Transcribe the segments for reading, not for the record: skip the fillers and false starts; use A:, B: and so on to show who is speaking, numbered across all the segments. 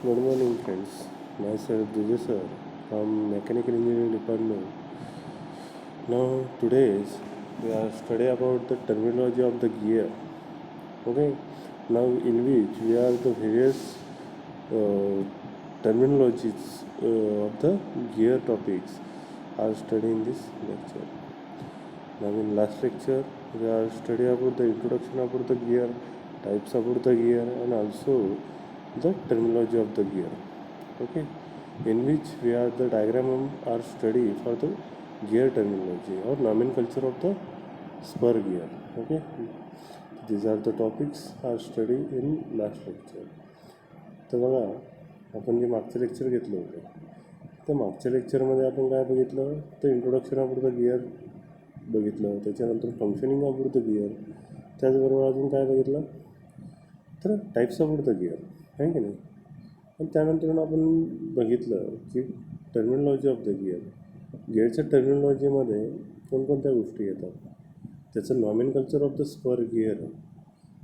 A: Good morning, friends. Myself, Divya sir, from Mechanical Engineering Department. Now, today's we are study about the terminology of the gear. Okay. Now, in which we are the various uh, terminologies of the gear topics are studying this lecture. Now, in last lecture, we are study about the introduction about the gear, types about the gear, and also the terminology of the gear. Okay, in which we are the diagram are study for the gear terminology or nomenclature of the spur gear. Okay, these are the topics are study in last lecture. तर बघा, आपण जे मागचं lecture घेतलं होतं त्या मागच्या लेक्चरमध्ये आपण काय बघितलं तर इंट्रोडक्शन ऑफ द गिअर बघितलं, त्याच्यानंतर फंक्शनिंग ऑफ द गिअर, त्याचबरोबर अजून काय बघितलं तर टाईप्स ऑफ द गिअर आहे की नाही. आणि त्यानंतर आपण बघितलं की टर्मिनॉलॉजी ऑफ द गिअर, गिअरच्या टर्मिनॉलॉजीमध्ये कोणकोणत्या गोष्टी येतात, त्याचं नॉमेनकल्चर ऑफ द स्पर गिअर,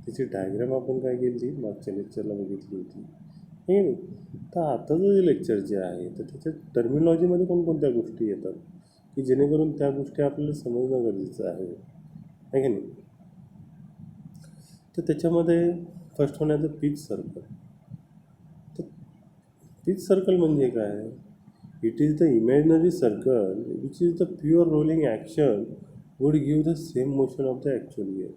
A: त्याची डायग्राम आपण काय केली मागच्या लेक्चरला बघितली होती हे नाही. तर आताचं जे लेक्चर जे आहे तर त्याच्या टर्मिनॉलॉजीमध्ये कोणकोणत्या गोष्टी येतात की जेणेकरून त्या गोष्टी आपल्याला समजणं गरजेचं आहे की नाही. तर त्याच्यामध्ये फर्स्ट होण्याचं पिच सर्कल. तर पिच सर्कल म्हणजे काय, it is the imaginary circle which is the pure rolling action would give the same motion of the actual gear.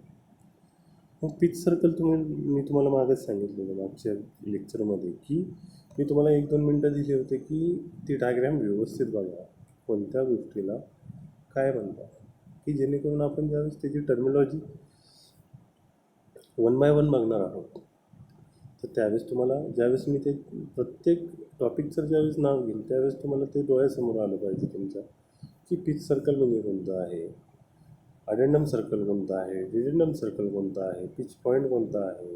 A: मग पिच सर्कल मी तुम्हाला मागच सांगितलं होतं मागच्या लेक्चरमध्ये की मी तुम्हाला 1-2 मिनटं दिली होते की ती डायग्रॅम व्यवस्थित बघा कोणत्या गोष्टीला काय म्हणतात, की जेणेकरून आपण ज्यावेळेस त्याची टर्मिनॉलॉजी 1 बाय 1 बघणार आहोत तर त्यावेळेस तुम्हाला ज्यावेळेस मी ते प्रत्येक टॉपिकचं ज्यावेळेस नाव घेईन त्यावेळेस तुम्हाला ते डोळ्यासमोर आलं पाहिजे तुमच्या की पिच सर्कल म्हणजे कोणतं आहे, अडेंडम सर्कल कोणता आहे, डिडेंडम सर्कल कोणता आहे, पिच पॉईंट कोणता आहे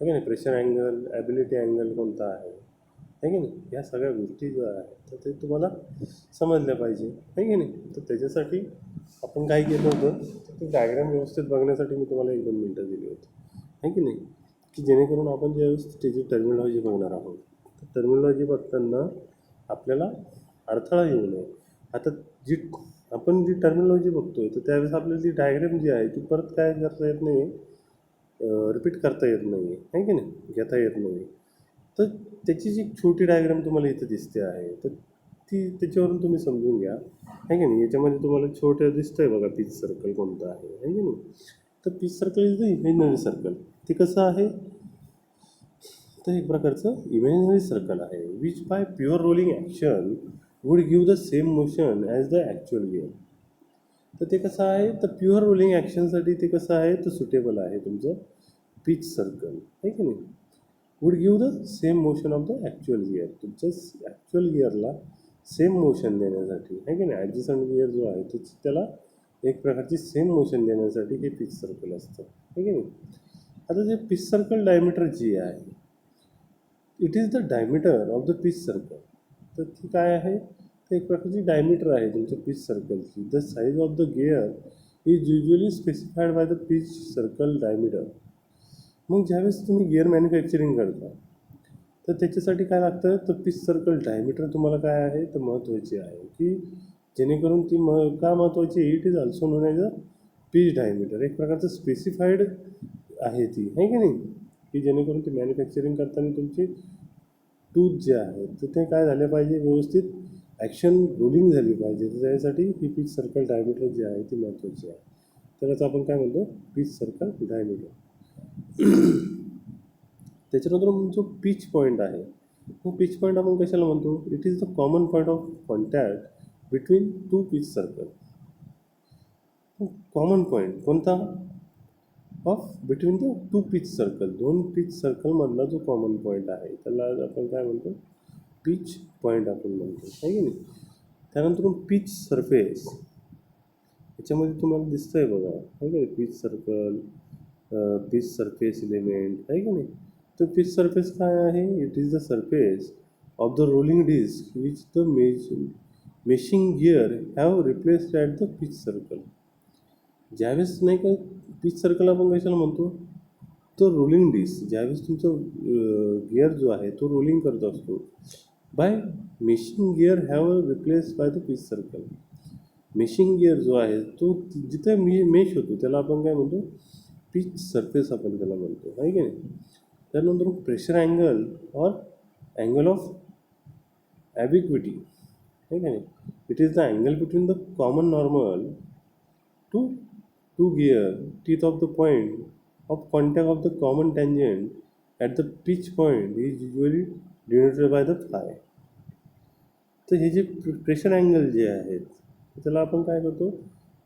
A: की नाही, प्रेशर अँगल, ॲबिलिटी अँगल कोणता आहे की नाही. या सगळ्या गोष्टी ज्या आहेत तर ते तुम्हाला समजल्या पाहिजे आहे की नाही. तर त्याच्यासाठी आपण काय केलं होतं ते डायग्राम व्यवस्थित बघण्यासाठी मी तुम्हाला 1-2 मिनटं दिली होती आहे की नाही, की जेणेकरून आपण ज्यावेळेस त्याची टर्मिनॉलॉजी बघणार आहोत तर टर्मिनॉलॉजी बघताना आपल्याला अडथळा येऊ नये. आता जी आपण जी टर्मिनॉलॉजी बघतोय तर त्यावेळेस आपल्याला ती डायग्राम जी आहे ती परत काय करता येत नाही, रिपीट करता येत नाही आहे की नाही, घेता येत नाही. तर त्याची जी छोटी डायग्राम तुम्हाला इथं दिसते आहे तर ती त्याच्यावरून तुम्ही समजून घ्या आहे की नाही. याच्यामध्ये तुम्हाला छोटं दिसतंय बघा पिच सर्कल कोणतं आहे की नाही. तर pitch circle is the imaginary circle. ते कसं आहे तर एक प्रकारचं इमॅजिनरी सर्कल आहे which bye pure rolling action would give the same motion as the actual gear. तर ते कसं आहे तर प्युअर रोलिंग ॲक्शनसाठी ते कसं आहे तर सुटेबल आहे तुमचं पिच सर्कल आहे की नाही. Would give the same motion of the actual gear, तुमच्या ॲक्च्युअल गिअरला सेम मोशन देण्यासाठी आहे की नाही. ॲडजस्टंट गिअर जो आहे त्याला एक प्रकारची सेम मोशन देण्यासाठी हे पिच सर्कल असतं आहे की नाही. आता जे पिच सर्कल डायमीटर जी आहे it is the diameter of the pitch circle. तर ती काय आहे तर एक प्रकारची डायमीटर आहे तुमच्या पिच सर्कलची. The size of the gear is usually specified by the pitch circle diameter. मग ज्यावेळेस तुम्ही गिअर मॅन्युफॅक्चरिंग करता तर त्याच्यासाठी काय लागतं तर पिच सर्कल डायमीटर तुम्हाला काय आहे तर महत्त्वाची आहे की जेणेकरून ती का महत्त्वाची, it is also non as a pitch diameter. एक प्रकारचं स्पेसिफाईड आहे ती आहे की नाही, की जेणेकरून ती मॅन्युफॅक्चरिंग करताना तुमची टूथ जे आहे तर ते काय झाले पाहिजे व्यवस्थित ॲक्शन रोलिंग झाली पाहिजे. तर त्यासाठी ही पिच सर्कल डायमीटर जी आहे ती महत्त्वाची आहे. त्यालाच आपण काय म्हणतो पिच सर्कल डायमीटर. त्याच्यानंतर जो पिच पॉईंट आहे मग पिच पॉईंट आपण कशाला म्हणतो, it is the common point of contact between two pitch circle. Common point कोणता of between the two pitch circle, दोन पिच सर्कलमधला जो कॉमन पॉईंट आहे त्याला आपण काय म्हणतो पिच पॉईंट आपण म्हणतो आहे की नाही. त्यानंतर पिच सरफेस, याच्यामध्ये तुम्हाला दिसतंय बघा आहे की नाही pitch circle, pitch surface element आहे की नाही. तर पिच सरफेस काय आहे, it is the surface of the rolling disc which the meshing gear have replaced at the pitch circle. ज्यावेळेस नाही का पिच सर्कल आपण कशाला म्हणतो तो रोलिंग डिस्क ज्यावेळेस तुमचं गिअर जो आहे तो रोलिंग करत असतो by meshing gear have replace by the pitch circle. Meshing gear जो आहे तो जिथे मेश होतो त्याला आपण काय म्हणतो, पिच सरफेस आपण त्याला म्हणतो, आहे की नाही. त्यानंतर प्रेशर अँगल और अँगल ऑफ ॲबिक्विटी, आहे की नाही. It is the angle between the common normal to two gear teeth of the point of contact of the common tangent at the pitch point is usually denoted by the phi. तर हे जे pressure angle जे आहेत त्याला आपण काय करतो,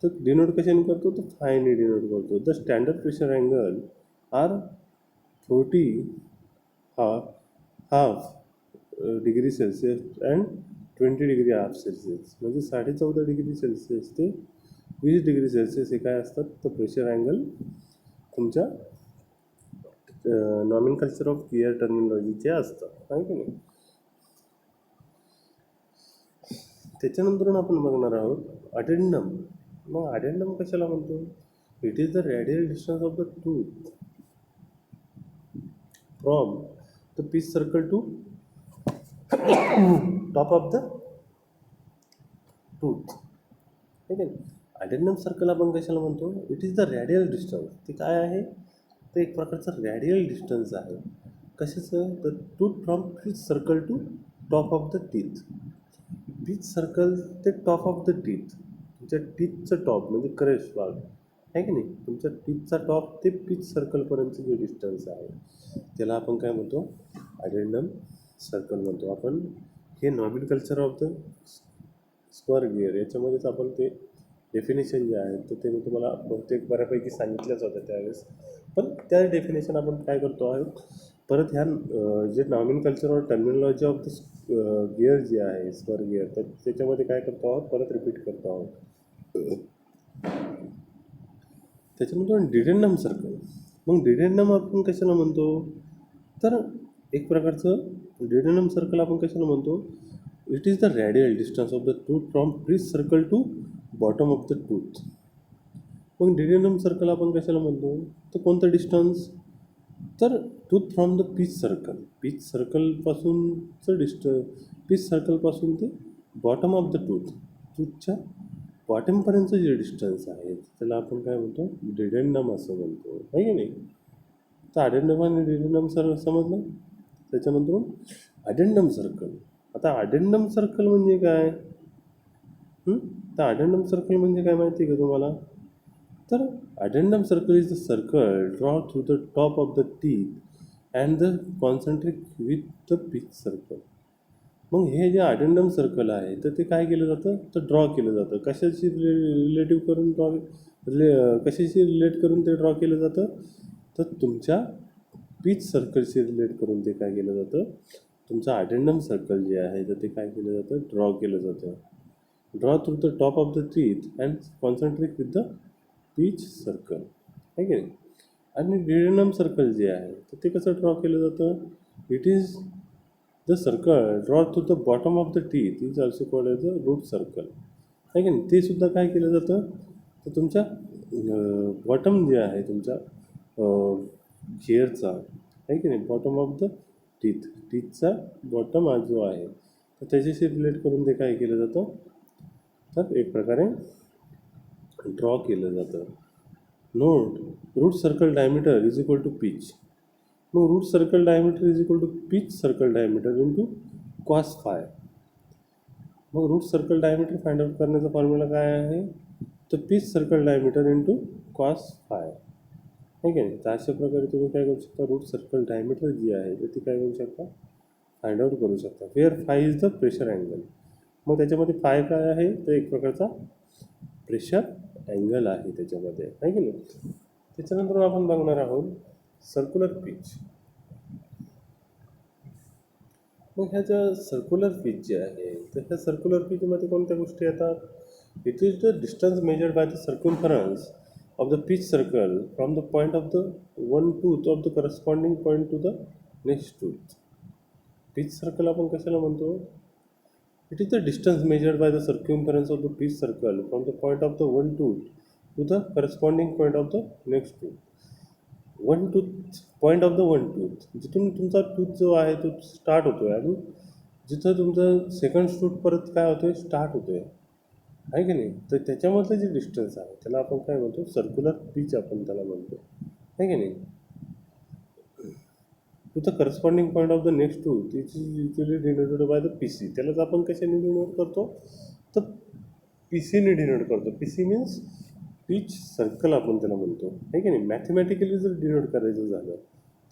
A: तर डिनोट कशाने करतो, तर फायने डिनोट करतो. The standard pressure angle are 40 half degree celsius and 20 degree half celsius. म्हणजे 14.5 डिग्री सेल्सिअस ते 20 डिग्री सेल्सिअस हे काय असतात, तर प्रेशर अँगल तुमच्या नॉमेनकल्चर ऑफ गिअर टर्मिनॉलॉजीचे असतात, आहे की नाही. त्याच्यानंतर आपण बघणार आहोत अडेंडम. मग अडेंडम कशाला म्हणतो, it is the radial distance of the tooth from the pitch circle to top of the tooth, ठीक आहे. अडेंडम सर्कल आपण कशाला म्हणतो, it is the radial distance. ते काय आहे, ते एक प्रकारचं रेडियल डिस्टन्स आहे. कशाचं, the tooth from pitch circle to top of the teeth. Pitch circle ते टॉप ऑफ द टीथ, तुमच्या टीथचं टॉप म्हणजे क्रश भाग, आहे की नाही. तुमच्या टीथचा टॉप ते पिच सर्कलपर्यंतचं जे डिस्टन्स आहे त्याला आपण काय म्हणतो, अडेंडम सर्कल म्हणतो. आपण हे नॉमेनकल्चर ऑफ द स्क्वेअर गिअर याच्यामध्येच आपण ते डेफिनेशन जे आहे तर ते मी तुम्हाला बहुतेक बऱ्यापैकी सांगितलंच होतं त्यावेळेस. पण त्या डेफिनेशन आपण काय करतो आहोत, परत ह्या जे नॉमेनकल्चर और टर्मिनॉलॉजी ऑफ द गिअर जे आहे स्क्वेअर गिअर, तर त्याच्यामध्ये काय करतो आहोत, परत रिपीट करतो आहोत. त्याच्यानंतर डिडेंडम सर्कल. मग डिडेंडम आपण कशाला म्हणतो, तर एक प्रकारचं डिडेंडम सर्कल आपण कशाला म्हणतो, it is the radial distance of the tooth from pitch circle to bottom of the tooth. मग डिडेंडम सर्कल आपण कशाला म्हणतो, तर कोणतं डिस्टन्स, तर tooth from the pitch circle, pitch सर्कलपासूनचं पिच सर्कलपासून ते बॉटम ऑफ द टूथ, टूथच्या बॉटमपर्यंतचं जे डिस्टन्स आहे त्याला आपण काय म्हणतो, डिडेंडम असं म्हणतो, आहे की नाही. तर अडेंडम आणि डिडेंडम समजलं. त्याच्यानंतर अडेंडम सर्कल. आता अडेंडम सर्कल म्हणजे काय, तर अडेंडम सर्कल म्हणजे काय माहिती आहे का तुम्हाला, तर addendum circle is the circle draw through the top of the teeth and the concentric with the pitch circle. मग हे जे अडेंडम सर्कल आहे तर ते काय केलं जातं, तर ड्रॉ केलं जातं. कशाशी कशाशी रिलेट करून ते ड्रॉ केलं जातं, तर तुमच्या पिच सर्कलशी रिलेट करून ते काय केलं जातं, तुमचं अडेंडम सर्कल जे आहे तर ते काय केलं जातं, ड्रॉ केलं जातं. Draw through the top of the teeth and concentrate with the pitch circle, आहे की नाही. आणि डिडेंडम सर्कल जे आहे तर ते कसं ड्रॉ केलं जातं, it is the circle draw through the bottom of the teeth is also called as the root circle, आहे की नाही. ते सुद्धा काय केलं जातं, तर तुमच्या बॉटम जे आहे तुमच्या गिअरचा, आहे की नाही, बॉटम ऑफ द टीथचा बॉटम हा जो आहे तर त्याच्याशी रिलेट करून ते काय केलं जातं, तर एक प्रकारे ड्रॉ केलं जातं. Note, root circle diameter is equal to pitch. मग root circle diameter is equal to pitch circle diameter into cos phi. मग root circle diameter find out करण्याचा फॉर्म्युला काय आहे, तर pitch circle diameter into cos phi, आहे की नाही. तर अशा प्रकारे तुम्ही काय करू शकता, रूट सर्कल डायमीटर जी आहे तर ती काय करू शकता, फाइंड आउट करू शकता. Where phi is the pressure angle. मग त्याच्यामध्ये फाय काय आहे, तर एक प्रकारचा प्रेशर अँगल आहे त्याच्यामध्ये, आहे की नाही. त्याच्यानंतर आपण बघणार आहोत सर्क्युलर पिच. मग ह्या ज्या सर्क्युलर पिच जे आहे तर ह्या सर्क्युलर पिचमध्ये कोणत्या गोष्टी येतात, it is the distance measured by the circumference of the pitch circle from the point of the one tooth of the corresponding point two the next tooth. Pitch circle आपण कशाला म्हणतो, it is the distance measured by the circumference of the pitch circle from the point of the one tooth to the corresponding point of the next tooth. One tooth point of the one tooth, जिथून तुमचा tooth जो आहे तो start होतोय आणि जिथं तुमचा second tooth परत काय होतोय स्टार्ट होतोय, आहे की नाही. तर त्याच्यामधलं जे डिस्टन्स आहे त्याला आपण काय म्हणतो, सर्क्युलर पिच आपण त्याला म्हणतो, आहे की नाही. To the corresponding point of the next tooth is usually denoted by the P C. त्यालाच आपण कशाने डिनोट करतो, तर पी सीने डिनोट करतो. P C means pitch circle आपण त्याला म्हणतो, आहे की नाही. मॅथमॅटिकली जर डिनोट करायचं झालं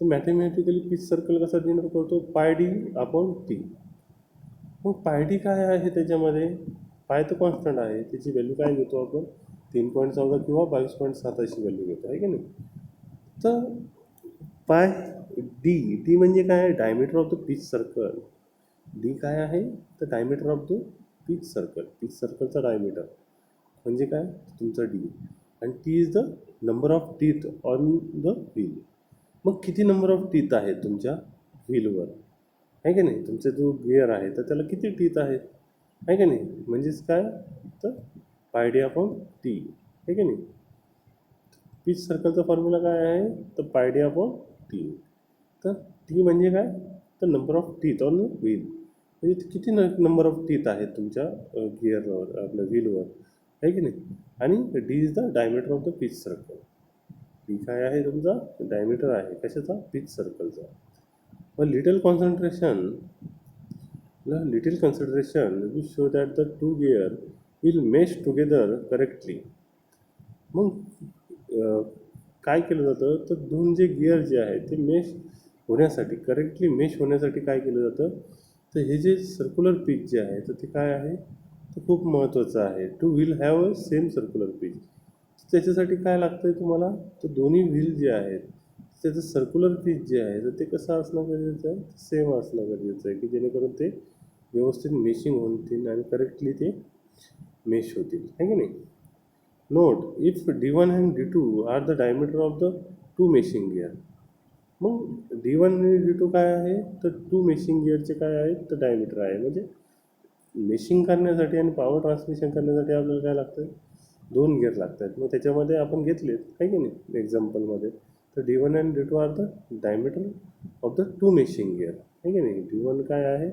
A: तर मॅथमॅटिकली पिच सर्कल कसा डिनोट करतो, पाय डी अपॉन टी. मग पाय डी काय आहे त्याच्यामध्ये, पाय तर कॉन्स्टंट आहे, त्याची व्हॅल्यू काय घेतो आपण, 3.14 किंवा 22.7 अशी व्हॅल्यू घेतो, आहे की नाही. तर पाय डी, डी म्हणजे काय आहे, diameter of the pitch circle. D काय आहे, तर diameter of the pitch circle, pitch सर्कलचा डायमीटर म्हणजे काय, तुमचा डी. आणि T is the number of teeth on the wheel. मग किती नंबर ऑफ टीथ आहेत तुमच्या व्हीलवर, आहे की नाही. तुमचा जो गिअर आहे तर त्याला किती टीथ आहेत, आहे की नाही. म्हणजेच काय, तर पाय डी अपॉन टी, आहे की नाही. पिच सर्कलचा फॉर्म्युला काय आहे, तर पाय डी अपॉन टी. तर टी म्हणजे काय, तर number of teeth on wheel, म्हणजे किती नंबर ऑफ टीथ आहेत तुमच्या गिअरवर, आपल्या व्हीलवर, आहे की नाही. आणि D is the diameter of the pitch circle. D काय आहे तुमचा, डायमीटर आहे कशाचा, पिच सर्कलचा. मग little concentration will show that the two gear will mesh together correctly. मग काय केलं जातं, तर दोन जे गिअर जे आहेत ते मेश होण्यासाठी, करेक्टली मेश होण्यासाठी काय केलं जातं, तर हे जे सर्क्युलर पिच जे आहे तर ते काय आहे, ते खूप महत्त्वाचं आहे. Two wheel have a same circular pitch. त्याच्यासाठी काय लागतं आहे तुम्हाला, तर दोन्ही व्हील जे आहेत त्याचं सर्क्युलर पिच जे आहे तर ते कसं असणं गरजेचं आहे, सेम असणं गरजेचं आहे, की जेणेकरून ते व्यवस्थित मेशिंग होतील आणि करेक्टली ते मेश होतील, आहे की नाही. Note, if D1 and D2 are the diameter of the two meshing gear. मग D1 आणि D2 काय आहे, तर टू मेशिंग गिअरचे काय आहेत, तर डायमीटर आहे. म्हणजे मेशिंग करण्यासाठी आणि पॉवर ट्रान्समिशन करण्यासाठी आपल्याला काय लागतं, दोन गिअर लागतात. मग त्याच्यामध्ये आपण घेतलेत, आहे की नाही, एक्झाम्पलमध्ये. तर D1 and D2 are the diameter of the two meshing gear, आहे की नाही. D1 काय आहे,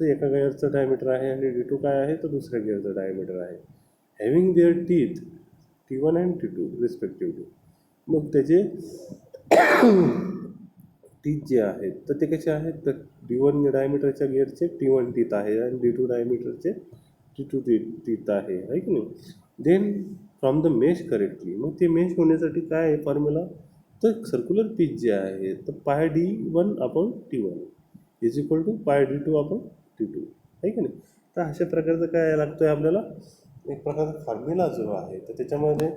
A: तर एका गिअरचं डायमीटर आहे आणि D2 काय आहे, तर दुसऱ्या गिअरचं डायमीटर आहे. Having their teeth T1 and T2 respectively. मग त्याचे टीथ जे आहेत तर ते कसे आहेत, तर D1 डायमीटरच्या गिअरचे T1 टीथ आहे आणि D2 डायमीटरचे T2 टीथ आहे की नाही. Then from the mesh correctly, मग ते मेश होण्यासाठी काय आहे फॉर्म्युला, तर सर्क्युलर पिच जे आहे तर पाय D1 upon T1 is equal to पाय D2 अपॉन T2, आहे की नाही. तर अशा प्रकारचं काय लागतं आहे आपल्याला, एक प्रकारचा फॉर्म्युला जो आहे तर त्याच्यामध्ये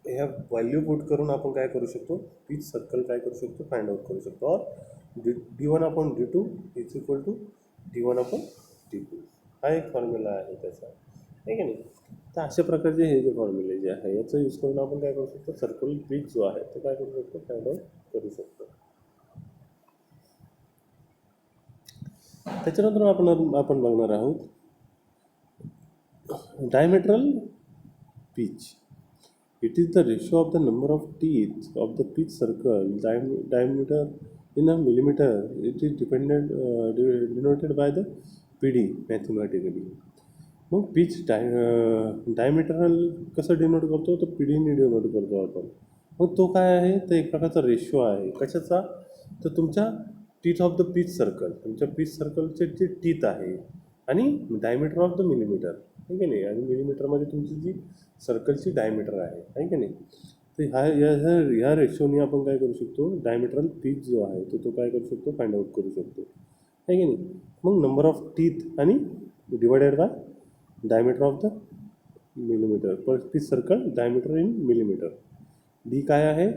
A: ह्या व्हॅल्यू पुट करून आपण काय करू शकतो, पिच सर्कल काय करू शकतो, फाइंड आउट करू शकतो. और D1 upon D2 is equal to D1 upon D2, हा एक फॉर्म्युला आहे त्याचा, आहे की नाही. तर अशा प्रकारचे हे जे फॉर्म्युले जे आहे याचा यूज करून आपण काय करू शकतो, सर्कल पिच जो आहे तो काय करू शकतो, फाइंड आउट करू शकतो. त्याच्यानंतर आपण बघणार आहोत diametral pitch. It is the ratio of the number of teeth of the pitch circle diameter in a millimeter. It is denoted by the PD mathematically. मग पिच डायमीटरल कसं डिनोट करतो, तर पीडीने डिनोट करतो आपण. मग तो काय आहे, तर एक प्रकारचा रेशो आहे कशाचा, तर तुमच्या teeth of the pitch circle, तुमच्या पिच सर्कलचे जे टीथ आहे आणि डायमीटर ऑफ द मिलीमीटर, आहे की नाही. आणि मिलीमीटरमध्ये तुमची जी सर्कलची डायमीटर आहे की नाही. तर ह्या रेशोने आपण काय करू शकतो, डायमीटरल पिच जो आहे तो काय करू शकतो, फाइंड आउट करू शकतो, आहे की नाही. मग नंबर ऑफ टीथ आणि divided by diameter of the millimetre per pitch circle, diameter in millimetre. D काय आहे,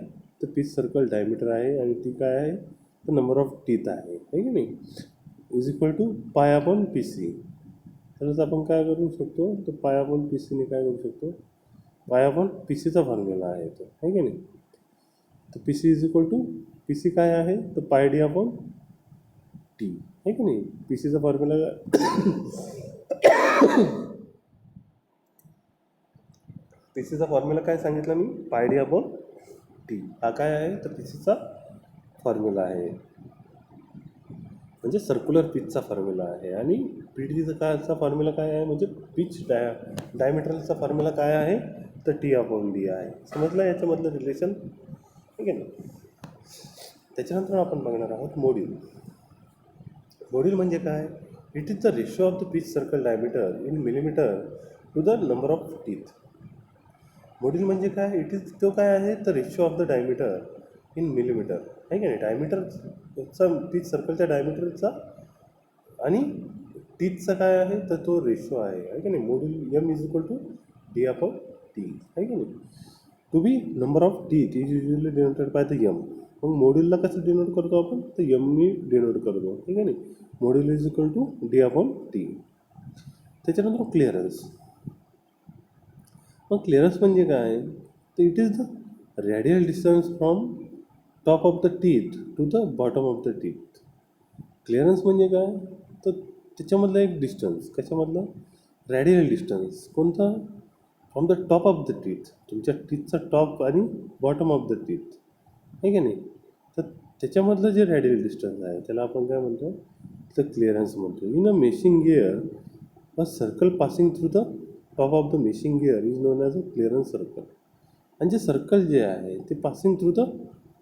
A: तर पिच सर्कल डायमीटर आहे आणि टी काय आहे, तर नंबर ऑफ टीथ आहे की नाही, is equal to pi upon P C. तरच आपण काय करू शकतो, तर पाय अपॉन पी सीने काय करू शकतो, पाय अपॉन पी सीचा फॉर्म्युला आहे तो, आहे की नाही. तर P C is equal to, P C काय आहे, तर पाय डी अपॉन टी, आहे की नाही. पी सीचा फॉर्म्युला पी सीचा फॉर्म्युला काय सांगितलं मी, पाय डी अपॉन टी हा काय आहे तर पीसीचा फॉर्म्युला आहे, म्हणजे सर्क्युलर पिचचा फॉर्म्युला आहे. आणि पी टीचा कायचा फॉर्म्युला काय आहे म्हणजे पिच डायमीटरचा फॉर्म्युला काय आहे तर टी अपॉन डी आहे. समजलं याच्यामधलं रिलेशन, ठीक आहे ना. त्याच्यानंतर आपण बघणार आहोत मॉड्यूल. मॉड्यूल म्हणजे काय, it is the ratio of the pitch circle diameter in millimetre to the number of teeth. Module म्हणजे काय, इट इज तो काय आहे तर ratio of the diameter in millimetre आहे की नाही. डायमीटरचा पिच सर्कलच्या डायमीटरचा आणि टीथचा काय आहे तर तो रेशो आहे की नाही. Module M is equal to D upon T आहे की नाही. To be number of teeth is usually denoted by the M. मग मॉड्यूलला कसं डिनोट करतो आपण तर एमनी डिनोट करतो, ठीक आहे नाही. Module is equal to D upon T. त्याच्यानंतर क्लिअरन्स. मग क्लिअरन्स म्हणजे काय तर it is the radial distance from top of the teeth to the bottom of the teeth. Clearance म्हणजे काय तर त्याच्यामधलं एक डिस्टन्स, कशामधलं रेडियल डिस्टन्स, कोणता from the top of the teeth, तुमच्या टीथचा टॉप आणि बॉटम ऑफ द टीथ आहे की नाही. तर त्याच्यामधलं जे रेडियल डिस्टन्स आहे त्याला आपण काय म्हणतो तर क्लिअरन्स म्हणतो. In a meshing gear a circle passing through the top of the meshing gear is non as a clearance circle. आणि जे सर्कल जे आहे ते passing through the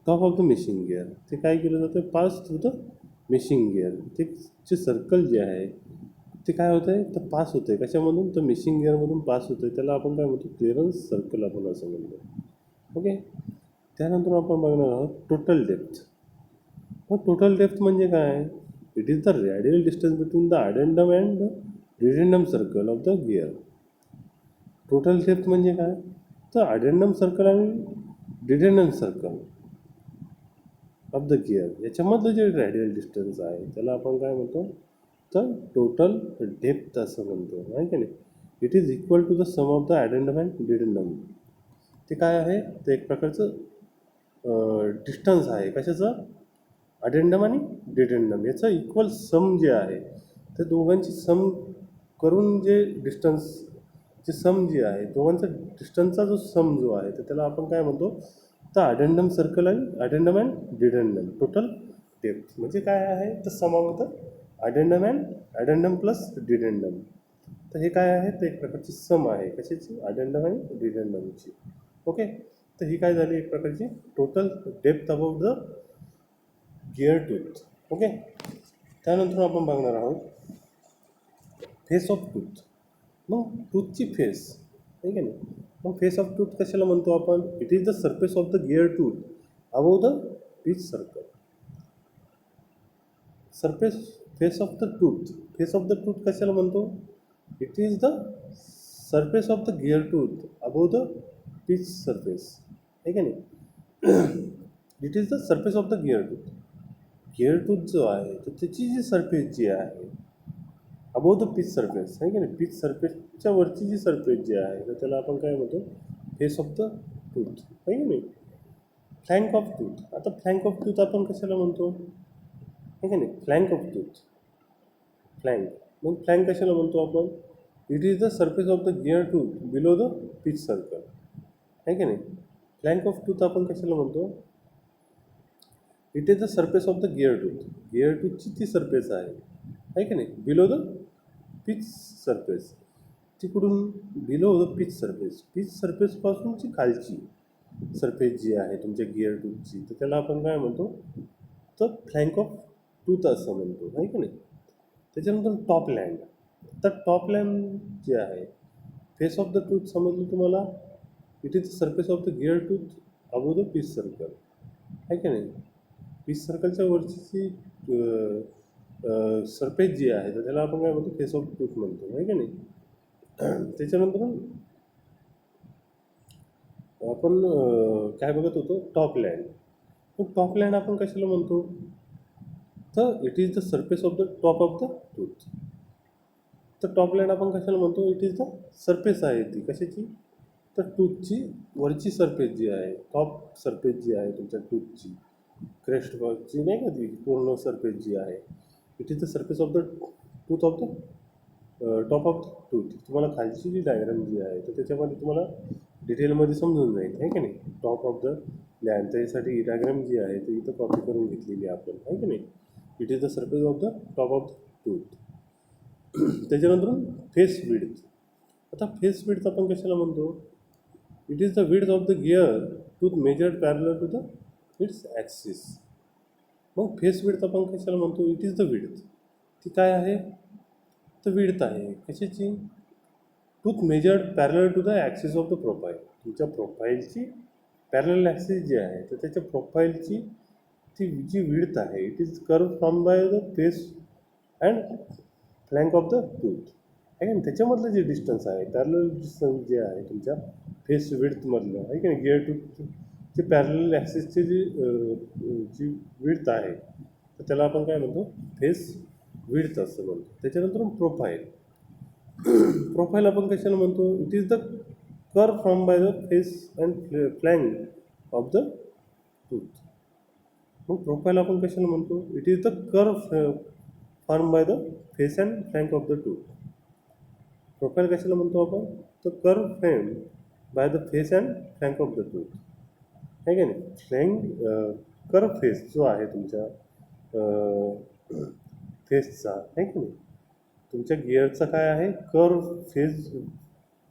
A: top of the meshing gear, ते काय केलं जातं pass through the meshing gear. ते जे सर्कल जे आहे ते काय होतं आहे तर पास होतं आहे कशामधून तर मेशिंग गिअरमधून पास होतं आहे, त्याला आपण काय म्हणतो क्लिअरन्स सर्कल आपण असं म्हणतो, ओके. त्यानंतर आपण बघणार आहोत टोटल डेप्थ. मग टोटल डेप्थ म्हणजे काय, it is the radial distance between the addendum and the dedendum circle of the gear. Total depth म्हणजे काय तर अडेंडम सर्कल आणि dedendum circle of the gear याच्यामधलं जे रेडियल डिस्टन्स आहे त्याला आपण काय म्हणतो तर टोटल डेप्थ असं म्हणतो, आहे की नाही. It is equal to the sum of the addendum and dedendum. ते काय आहे ते एक प्रकारचं डिस्टन्स आहे कशाचं अडेंडम आणि डिडेंडम याचं इक्वल सम जे आहे ते दोघांची सम करून जे डिस्टन्स जे सम जे आहे दोघांचा डिस्टन्सचा जो सम जो आहे तर त्याला आपण काय म्हणतो तर अडेंडम सर्कल आणि addendum and dedendum total depth म्हणजे काय आहे तर sum of the addendum and addendum plus dedendum. तर हे काय आहे तर एक प्रकारची सम आहे कशाची अडेंडम आणि डिडेंडमची, ओके. तर ही काय झाली एक प्रकारची total depth about the gear tooth, okay. त्यानंतर आपण बघणार आहोत फेस ऑफ टूथ. मग टूथची फेस ठीक आहे ना. मग फेस ऑफ टूथ कशाला म्हणतो आपण, it is the surface of the gear tooth above the pitch circle. Surface face of the tooth, face of the tooth कशाला म्हणतो, it is the surface of the gear tooth above the pitch surface आहे का नाही. It is the surface of the gear tooth. Gear tooth जो आहे तर त्याची जी surface जी आहे अबाव द पिच सरफेस आहे की नाही, पिच सरफेसच्या वरची जी सरफेस जी आहे तर त्याला आपण काय म्हणतो फेस ऑफ द टूथ आहे की नाही. फ्लँक ऑफ टूथ, आता फ्लँक ऑफ टूथ आपण कशाला म्हणतो आहे की नाही, फ्लँक ऑफ टूथ फ्लँक. मग फ्लँक कशाला म्हणतो आपण, it is the surface of the gear tooth below the pitch circle आहे की नाही. फ्लँक ऑफ टूथ आपण कशाला म्हणतो, it is the surface of the gear tooth, gear टूथची ती सरफेस आहे की नाही बिलो द पिच सरफेस, तिकडून below the pitch surface, pitch सरफेसपासूनची खालची सरफेस जी आहे तुमच्या गिअर टूथची तर त्याला आपण काय म्हणतो तर फ्लँक ऑफ टूथ असं म्हणतो आहे की नाही. त्याच्यानंतर टॉप लँड. तर टॉप लँड जे आहे फेस ऑफ द टूथ समजलं तुम्हाला, it is the surface of the gear tooth above the pitch circle आहे की नाही. पिच सर्कलच्या वरची सरफेस जी आहे तर त्याला आपण काय म्हणतो फेस ऑफ टूथ म्हणतो आहे की नाही. त्याच्यानंतर आपण काय बघत होतो टॉप लँड. मग टॉप लँड आपण कशाला म्हणतो तर it is the surface of the top of the tooth. तर टॉप लँड आपण कशाला म्हणतो, इट इज द सरफेस आहे ती कशाची तर टूथची वरची सरफेस जी आहे, टॉप सरफेस जी आहे तुमच्या टूथची क्रेस्ट बॉलची नाही का ती पूर्ण सरफेस जी आहे, it is the surface of the tooth of the top of the tooth. तुम्हाला खालची जी डायग्राम जी आहे तर त्याच्यामध्ये तुम्हाला डिटेलमध्ये समजून जाईल आहे की नाही. टॉप ऑफ द लँड, त्याच्यासाठी डायग्राम जी आहे ती इथं कॉपी करून घेतलेली आहे आपण, आहे की नाही. It is the surface of the top of the tooth. त्याच्यानंतर फेस विड्थ. आता फेस विड्थ आपण कशाला म्हणतो? It is the width of the gear tooth measured parallel to the its axis. मग फेस विड्थ आपण कशाला म्हणतो? It is the width. ती काय आहे? तर विड्थ आहे कशाची? Tooth measured parallel to the axis of the profile. तुमच्या प्रोफाईलची पॅरलल ॲक्सिस जी आहे तर त्याच्या प्रोफाईलची ती जी विड्थ आहे it is curve from by the face and flank of the tooth, आहे की. त्याच्यामधलं जे डिस्टन्स आहे पॅरलल डिस्टन्स जे आहे तुमच्या फेस विड्थमधलं, आहे की नाही, गिअर टू जे पॅरलल ॲक्सिसची जी विड्थ आहे तर त्याला आपण काय म्हणतो? फेस विड्थ असं म्हणतो. त्याच्यानंतर प्रोफाईल. प्रोफाईल आपण कशाला म्हणतो? It is the curve from by the face and flank of the tooth. मग प्रोफाईल आपण कशाला म्हणतो? It is the curve form by the face and flank of the tooth. Profile कशाला म्हणतो आपण? तर curve frame by the face and flank of the tooth, आहे की नाही. कर्व फेस जो आहे तुमच्या फेसचा, आहे की नाही, तुमच्या गिअरचा काय आहे? Curve face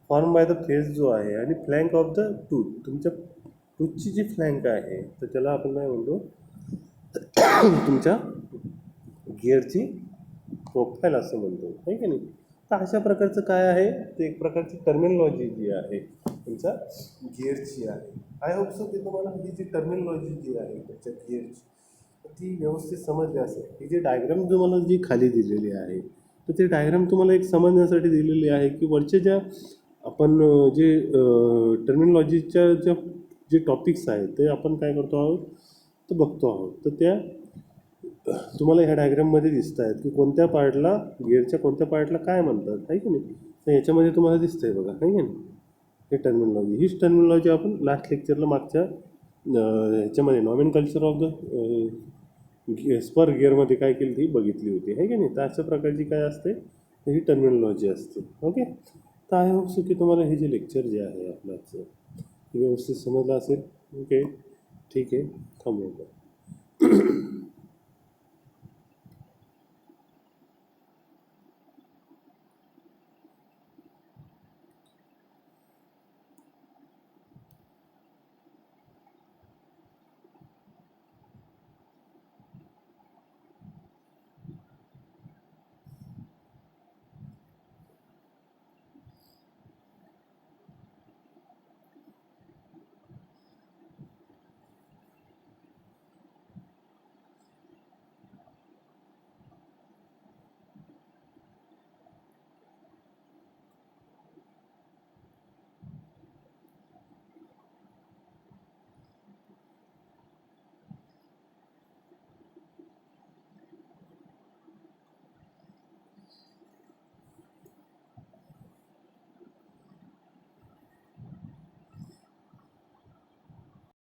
A: form by the face जो आहे आणि फ्लँक ऑफ द टूथ. तुमच्या टूथची जी फ्लँक आहे तर त्याला आपण काय म्हणतो? तुमच्या गिअरची प्रोफाईल असं म्हणतो, आहे की नाही. तर अशा प्रकारचं काय आहे? ते एक प्रकारची टर्मिनॉलॉजी जी आहे तुमच्या गिअरची आहे. आय होप सो की तुम्हाला ही जी टर्मिनॉलॉजी जी आहे तुमच्या गिअरची ती व्यवस्थित समजली असेल. ही जी डायग्राम तुम्हाला जी खाली दिलेली आहे तर ते डायग्राम तुम्हाला एक समजण्यासाठी दिलेली आहे की वरच्या ज्या आपण जे टर्मिनॉलॉजीच्या जे टॉपिक्स आहेत ते आपण काय करतो आहोत तर बघतो आहोत. तर त्या तुम्हाला ह्या डायग्राममध्ये दिसत आहेत की कोणत्या पार्टला, गिअरच्या कोणत्या पार्टला काय म्हणतात, आहे की नाही. तर याच्यामध्ये तुम्हाला दिसतंय बघा, आहे की नाही, हे टर्मिनॉलॉजी. हीच टर्मिनॉलॉजी आपण लास्ट लेक्चरला मागच्या ह्याच्यामध्ये नॉमेनकल्चर ऑफ द स्पर गिअरमध्ये काय केली ती बघितली होती, आहे की नाही. तर अशा प्रकारची काय असते? ही टर्मिनॉलॉजी असते. ओके. तर आय होप सो की तुम्हाला हे जे लेक्चर जे आहे आपल्याचं व्यवस्थित समजलं असेल. ओके, ठीक आहे, थांबवतो.